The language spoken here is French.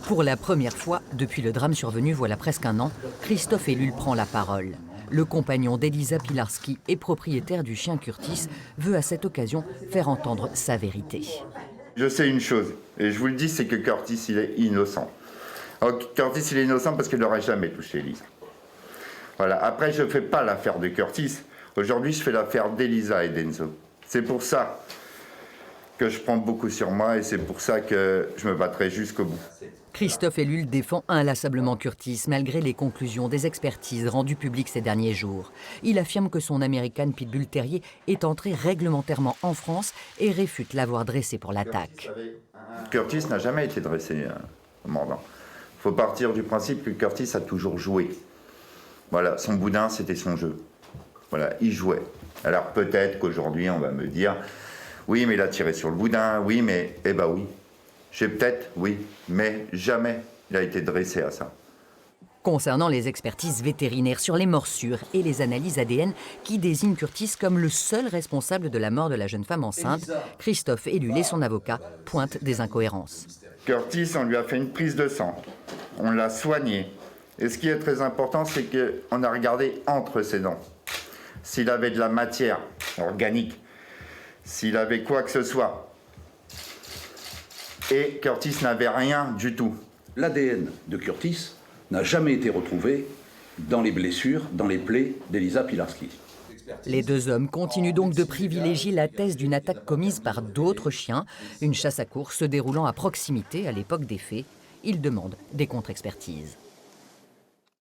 Pour la première fois, depuis le drame survenu voilà presque un an, Christophe Ellul prend la parole. Le compagnon d'Elisa Pilarski et propriétaire du chien Curtis veut à cette occasion faire entendre sa vérité. Je sais une chose, et je vous le dis, c'est que Curtis, il est innocent. Alors, Curtis, il est innocent parce qu'il n'aurait jamais touché Elisa. Voilà. Après, je ne fais pas l'affaire de Curtis. Aujourd'hui, je fais l'affaire d'Elisa et d'Enzo. C'est pour ça que je prends beaucoup sur moi et c'est pour ça que je me battrai jusqu'au bout. Christophe Ellul défend inlassablement Curtis malgré les conclusions des expertises rendues publiques ces derniers jours. Il affirme que son American Pitbull Terrier est entré réglementairement en France et réfute l'avoir dressé pour l'attaque. Curtis n'a jamais été dressé mordant. Il faut partir du principe que Curtis a toujours joué. Voilà, son boudin, c'était son jeu. Voilà, il jouait. Alors peut-être qu'aujourd'hui, on va me dire, oui, mais il a tiré sur le boudin, oui, mais, eh ben oui. J'ai peut-être, oui, mais jamais il a été dressé à ça. Concernant les expertises vétérinaires sur les morsures et les analyses ADN qui désignent Curtis comme le seul responsable de la mort de la jeune femme enceinte, Christophe Ellul et son avocat pointent des incohérences. Curtis, on lui a fait une prise de sang, on l'a soigné. Et ce qui est très important, c'est qu'on a regardé entre ses dents. S'il avait de la matière organique, s'il avait quoi que ce soit. Et Curtis n'avait rien du tout. L'ADN de Curtis n'a jamais été retrouvé dans les blessures, dans les plaies d'Elisa Pilarski. Les deux hommes continuent donc de privilégier la thèse d'une attaque commise par d'autres chiens, une chasse à course se déroulant à proximité à l'époque des faits. Ils demandent des contre-expertises.